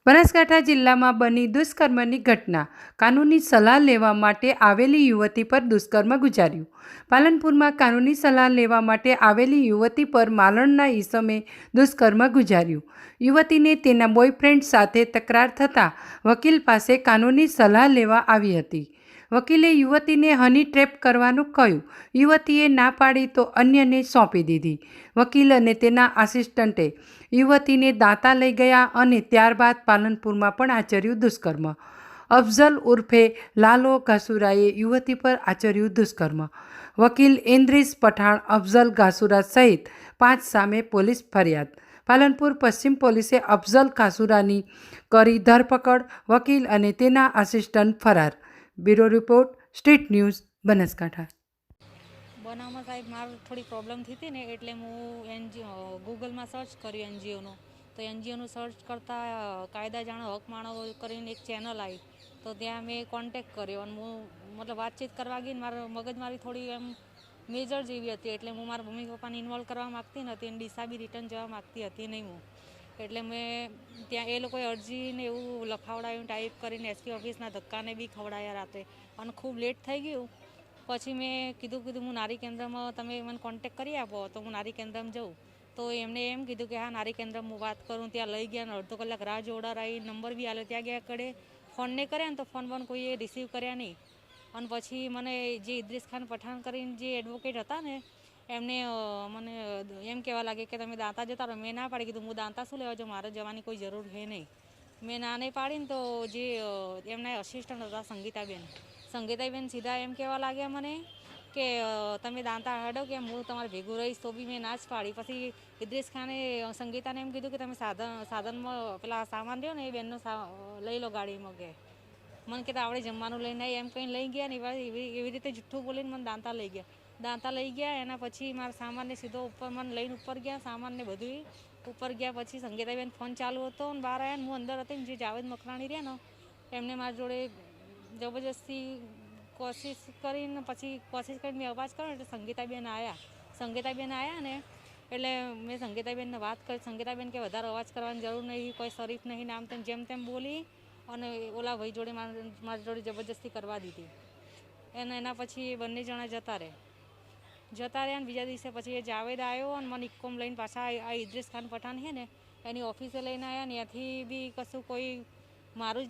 બનાસકાંઠા જિલ્લામાં બની દુષ્કર્મની ઘટના. કાનૂની સલાહ લેવા માટે આવેલી યુવતી પર દુષ્કર્મ ગુજાર્યું. પાલનપુરમાં કાનૂની સલાહ લેવા માટે આવેલી યુવતી પર માલણના ઈસમે દુષ્કર્મ ગુજાર્યું. યુવતીને તેના બોયફ્રેન્ડ સાથે તકરાર થતાં વકીલ પાસે કાનૂની સલાહ લેવા આવી હતી. વકીલે યુવતીને હની ટ્રેપ કરવાનું કહ્યું. યુવતીએ ના પાડી તો અન્યને સોંપી દીધી. વકીલ અને તેના આસિસ્ટન્ટે યુવતીને દાંતા લઈ ગયા અને ત્યારબાદ પાલનપુરમાં પણ આચર્યું દુષ્કર્મ. અફઝલ ઉર્ફે લાલો ઘાસુરાએ યુવતી પર આચર્યું દુષ્કર્મ. વકીલ ઇન્દ્રિસ પઠાણ, અફઝલ ઘાસુરા સહિત 5 સામે પોલીસ ફરિયાદ. પાલનપુર પશ્ચિમ પોલીસે અફઝલ ઘાસુરાની કરી ધરપકડ. વકીલ અને તેના આસિસ્ટન્ટ ફરાર. Bureau report, street news, Banaskantha. બનાવમાં સાહેબ મારે થોડી પ્રોબ્લેમ થઈ હતી ને એટલે હું ગૂગલમાં સર્ચ કર્યું એનજીઓનું. તો એનજીઓનું સર્ચ કરતાં કાયદા જાણો હક માણો કરીને એક ચેનલ આવી. તો ત્યાં મેં કોન્ટેક કર્યો અને હું મતલબ વાતચીત કરવા ગઈ ને મારા મગજમારી થોડી એમ મેજર જેવી હતી. એટલે હું મારા મમ્મી પપ્પાને ઇન્વોલ્વ કરવા માગતી નથી અને ડીસા બી રિટર્ન જવા માગતી હતી નહીં હું. એટલે મેં ત્યાં એ લોકોએ અરજીને એવું લખાવડાવ્યું, ટાઈપ કરીને એસપી ઓફિસના ધક્કાને બી ખવડાવ્યા રાતે અને ખૂબ લેટ થઈ ગયું. પછી મેં કીધું હું નારી કેન્દ્રમાં તમે મને કોન્ટેક કરી આપો તો હું નારી કેન્દ્રમાં જાઉં. તો એમણે એમ કીધું કે હા નારી કેન્દ્રમાં હું વાત કરું. ત્યાં લઈ ગયા ને અડધો કલાક રાહ જોડારાઈ, નંબર બી આલ્યો. ત્યાં ગયા કડે ફોનને કર્યા ને તો ફોન કોઈએ રિસીવ કર્યા નહીં. અને પછી મને જે ઇદ્રીસ ખાન પઠાણ કરીને જે એડવોકેટ હતા ને એમને મને એમ કહેવા લાગે કે તમે દાંતા જતા રહો. મેં ના પાડી, કીધું હું દાંતા શું લેવા જાઉં, મારે જવાની કોઈ જરૂર છે નહીં. મેં ના નહીં પાડીને તો જે એમના અસિસ્ટન્ટ હતા સંગીતાબેન સીધા એમ કહેવા લાગ્યા મને કે તમે દાંતા હાડો કે હું તમારે ભેગું રહીશ. તો બી મેં ના જ પાડી. પછી ઇદ્રીસ ખાને સંગીતાને એમ કીધું કે તમે સાધનમાં પેલા સામાન રહ્યો ને એ બેનનો લઈ લો ગાડીમાં. કે મને કહેતા આપણે જમવાનું લઈને એમ કંઈ લઈ ગયા ને એવી રીતે જુઠ્ઠું બોલીને મને દાંતા લઈ ગયા. એના પછી મારા સામાનને સીધો ઉપર મને લઈને ઉપર ગયા, સામાનને બધું ઉપર ગયા. પછી સંગીતાબેન ફોન ચાલુ હતો ને બહાર આવ્યા ને હું અંદર હતી ને જે જાવેદ મકરાણી રહ્યા ને એમને મારી જોડે જબરજસ્તી કોશિશ કરીને મેં અવાજ કર્યો એટલે સંગીતાબેન આવ્યા ને એટલે મેં સંગીતાબેનને વાત કરી. સંગીતાબેન કે વધારે અવાજ કરવાની જરૂર નહીં, કોઈ શરીફ નહીં, આમ તેમ જેમ તેમ બોલી અને ઓલા ભાઈ જોડે મારી જોડે જબરજસ્તી કરવા દીધી. એના પછી એ બંને જણા જતા રહ્યા ને બીજા દિવસે પછી એ જાવેદ આવ્યો અને મને ઇક્કોમ લઈને પાછા આ ઇદ્રીસ ખાન પઠાણ છે ને એની ઓફિસે લઈને આવ્યા ને ત્યાંથી બી કશું કોઈ મારું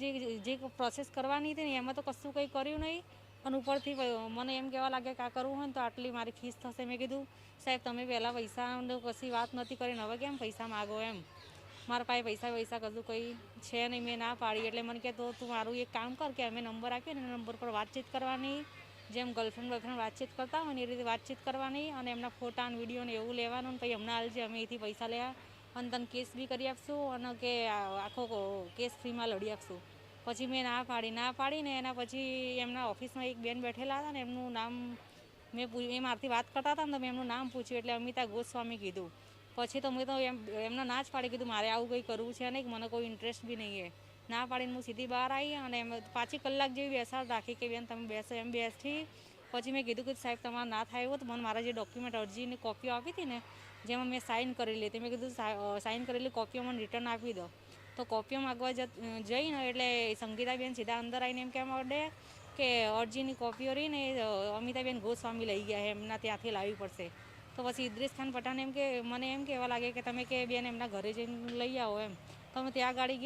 જે પ્રોસેસ કરવાની હતી ને એમાં તો કશું કંઈ કર્યું નહીં. અને ઉપરથી મને એમ કહેવા લાગે કે આ કરવું હોય ને તો આટલી મારી ફીસ થશે. મેં કીધું સાહેબ તમે પહેલાં પૈસાનો કશી વાત નથી કરીને હવે કેમ પૈસા માગો એમ. મારા પાસે પૈસા કશું કંઈ છે નહીં. મેં ના પાડી. એટલે મને કહે તો તું મારું એક કામ કર કે અમે નંબર આપ્યો ને એ નંબર પર વાતચીત કરવાની, જેમ ગર્લફ્રેન્ડ વાતચીત કરતા હોય ને એ રીતે વાતચીત કરવાની અને એમના ફોટા અને વિડીયો ને એવું લેવાનું. પછી અમને હાલજે, અમે એથી પૈસા લેવા અને તને કેસ બી કરી આપશું અને કે આખો કેસ ફ્રીમાં લડી આપશું. પછી મેં ના પાડીને એના પછી એમના ઓફિસમાં એક બેન બેઠેલા હતા ને એમનું નામ એ મારથી વાત કરતા હતા ને તો મેં એમનું નામ પૂછ્યું એટલે અમિતા ગોસ્વામી કીધું. પછી તો મેં તો એમને ના જ પાડી, કીધું મારે આવું કંઈ કરવું છે નહીં, મને કોઈ ઇન્ટરેસ્ટ બી નહીં. ના પાડીને હું સીધી બહાર આવી અને એમ 5 કલાક જેવી બેસાડ રાખી કે બેન તમે બેસો. એમ બેસી પછી મેં કીધું કે સાહેબ તમારે ના થાય એવું તો મને મારા જે ડોક્યુમેન્ટ અરજીની કોપીઓ આપી હતી ને જેમાં મેં સાઇન કરેલી હતી, મેં કીધું સાઇન કરેલી કોપીઓ મને રિટર્ન આપી દો. તો કોપીઓ માગવા જઈને એટલે સંગીતાબેન સીધા અંદર આવીને એમ કહેવા માંડે કે અરજીની કોપીઓ રહીને અમિતાબેન ગોસ્વામી લઈ ગયા, એમના ત્યાંથી લાવવી પડશે. તો પછી ઇદ્રીસ ખાન પઠાણ મને એમ કહેવા લાગે કે તમે કે બેન એમના ઘરે જઈને લઈ આવો એમ. તો અમે ત્યાં ગાડી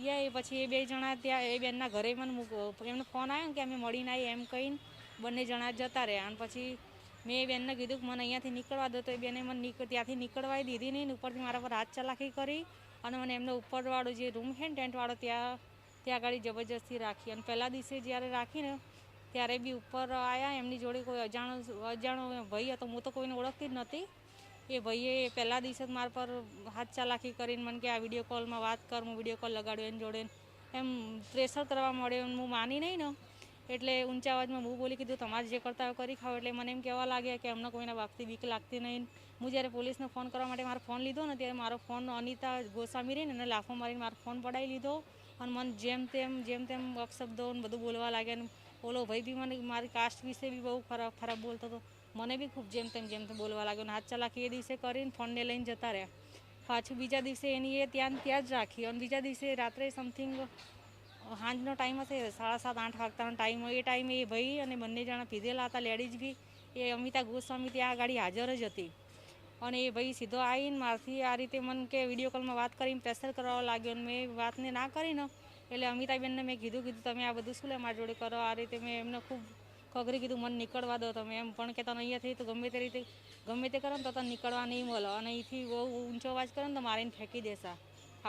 ગયા એ પછી એ બે જણા ત્યાં એ બેનના ઘરે એમને ફોન આવ્યો ને કે અમે મળીને આવી એમ કહીને બંને જણા જતા રહ્યા. અને પછી મેં એ બેનને કીધું કે મને અહીંયાથી નીકળવા દો. તો એ બેને મને ત્યાંથી નીકળવા દીધી નહીં. ઉપરથી મારા પર હાથ ચલાકી કરી અને મને એમને ઉપરવાળો જે રૂમ છે ને ટેન્ટવાળો ત્યાં ગાડી જબરજસ્તી રાખી. અને પહેલા દિવસે જ્યારે રાખીને ત્યારે બી ઉપર આવ્યા. એમની જોડે કોઈ અજાણો ભાઈ હતો, હું તો કોઈને ઓળખતી જ નહોતી. એ ભાઈએ પહેલા દિવસે જ મારા પર હાથ ચાલાકી કરીને મને કે આ વિડીયો કોલમાં વાત કર. હું વિડીયો કોલ લગાડ્યો એની જોડે એમ પ્રેશર કરવા મળ્યો. હું માની નહીં ને એટલે ઊંચા અવાજમાં હું બોલી, કીધું તમારે જે કરતા હોય કરી ખાઓ. એટલે મને એમ કહેવા લાગ્યા કે અમને કોઈના બાપથી બીક લાગતી નહીં. હું જ્યારે પોલીસને ફોન કરવા માટે મારો ફોન લીધો ને ત્યારે મારો ફોન અનિતા ગોસ્વામી રહીને એને લાફો મારીને મારો ફોન પડાવી લીધો અને મને જેમ તેમ અપશબ્દો ને બધું બોલવા લાગ્યા. ને ઓલો ભાઈ બી મને મારી કાસ્ટ વિશે બી બહુ ખરાબ બોલતો હતો. મને બી ખૂબ જેમ તેમ બોલવા લાગ્યો. ને હાથ ચલાકી એ દિવસે કરીને ફોનને લઈને જતા રહ્યા. પાછું બીજા દિવસે એની એ ત્યાં જ રાખી અને બીજા દિવસે રાત્રે સમથિંગ સાંજનો ટાઈમ હશે 7:30-8 વાગતાનો ટાઈમ હોય એ ટાઈમે એ ભાઈ અને બંને જણા પીધેલા હતા લેડીઝ બી એ અમિતા ગોસ્વામી ત્યાં આગળ હાજર જ હતી અને એ ભાઈ સીધો આવીને મારથી આ રીતે મને કે વિડીયો કોલમાં વાત કરીને પ્રેશર કરવા લાગ્યો અને મેં વાતને ના કરી ને એટલે અમિતાબેનને મેં કીધું તમે આ બધું શું લે મારી જોડે કરો આ રીતે મેં એમને ખૂબ ખગરી કીધું મને નીકળવા દો તમે એમ પણ કે તને અહીંયાથી તો ગમે તે રીતે ગમે તે કરો ને તો તને નીકળવા નહીં મળે અને અહીંથી બહુ ઊંચો અવાજ કરો ને તો મારીને ફેંકી દેશા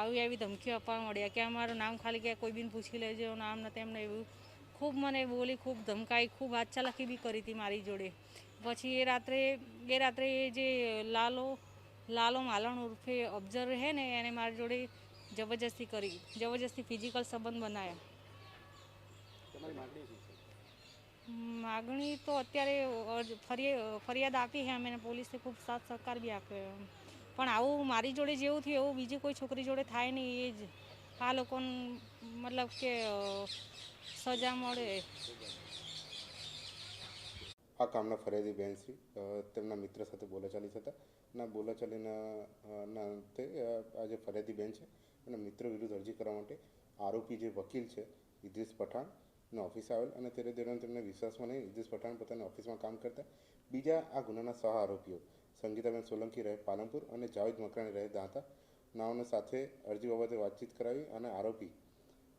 આવી ધમકીઓ આપવા મળ્યા કે અમારું નામ ખાલી કે કોઈ બીને પૂછી લેજો નામ ને તેમને એવું ખૂબ મને બોલી ખૂબ ધમકાઈ ખૂબ હાથચાલાકી બી કરી હતી મારી જોડે પછી એ રાત્રે એ જે લાલો માલણ ઉર્ફે અફઝલ હે ને એને મારી જોડે જબરજસ્તી ફિઝિકલ સંબંધ બનાવ્યા માગણી તો અત્યારે ફરિયાદ આપી છે અમે પોલીસે ખૂબ સાથ સહકાર બી આપ્યો પણ આવું મારી જોડે જેવું થયું એવું બીજી કોઈ છોકરી જોડે થાય નહીં એ જ આ લોકોને મતલબ કે સજા મળે. આ કામના ફરિયાદી બેનશ્રી તેમના મિત્ર સાથે બોલાચાલી થતા ના બોલાચાલીના અંતે આ જે ફરિયાદી બેન છે એના મિત્ર વિરુદ્ધ અરજી કરવા માટે આરોપી જે વકીલ છે ઇદ્રીસ પઠાણને ઓફિસ આવેલ અને ત્યારે દરમિયાન તેમને વિશ્વાસમાં નહીં ઇદ્રીસ પઠાણ પોતાની ઓફિસમાં કામ કરતા બીજા આ ગુનાના સહ આરોપીઓ સંગીતાબેન સોલંકી રહે પાલનપુર અને જાવેદ મકરાણી રહે દાંતા નાઓને સાથે અરજી બાબતે વાતચીત કરાવી અને આરોપી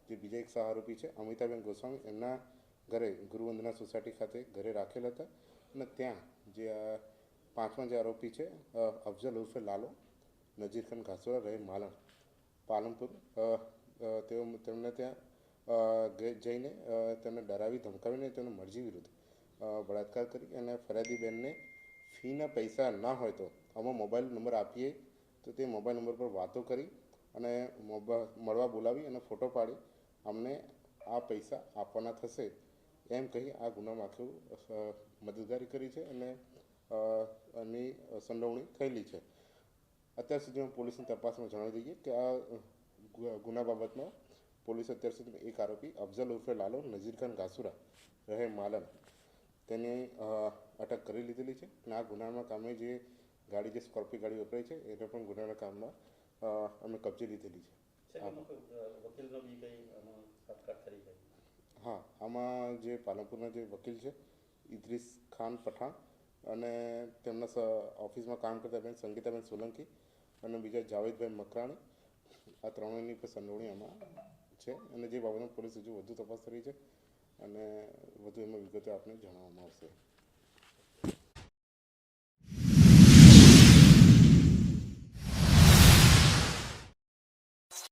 જે બીજા એક સહ આરોપી છે અમિતાબેન ગોસ્વામી એમના ઘરે ગુરુવંદના સોસાયટી ખાતે ઘરે રાખેલ હતા અને ત્યાં જે આ પાંચમા જે આરોપી છે અફઝલ ઉર્ફે લાલો નજીરખાન ઘાસોરા રહે માલણ પાલનપુર તેમને ત્યાં જઈને તેમને ડરાવી ધમકાવીને તેમની મરજી વિરુદ્ધ બળાત્કાર કરી અને ફરિયાદી બેનને ફીના પૈસા ના હોય તો આમાં મોબાઈલ નંબર આપીએ તો તે મોબાઈલ નંબર પર વાતો કરી અને મળવા બોલાવી અને ફોટો પાડી અમને આ પૈસા આપવાના થશે એમ કહી આ ગુનામાં આખું મદદગારી કરી છે અને એની સંડોવણી થયેલી છે. અત્યાર સુધીમાં પોલીસની તપાસમાં જણાવી દઈએ કે આ ગુના બાબતમાં પોલીસ અત્યાર સુધીમાં એક આરોપી અફઝલ ઉર્ફે લાલો નજીરખાન ઘાસુરા રહે માલન તેની અટક કરી લીધેલી છે અને આ ગુનાના કામે જે ગાડી જે સ્કોર્પિયો ગાડી વપરાય છે એને પણ ગુનાના કામમાં અમે કબજે લીધેલી છે. હા, આમાં જે પાલનપુરના જે વકીલ છે ઇદ્રીસ ખાન પઠાણ અને તેમના ઓફિસમાં કામ કરતા બેન સંગીતાબેન સોલંકી અને બીજા જાવેદભાઈ મકરાણી આ ત્રણેયની પર સંડોવણી આમાં છે અને જે બાબતમાં પોલીસ હજુ વધુ તપાસ કરી છે અને વધુ એમાં વિગતો આપને જણાવવામાં આવશે.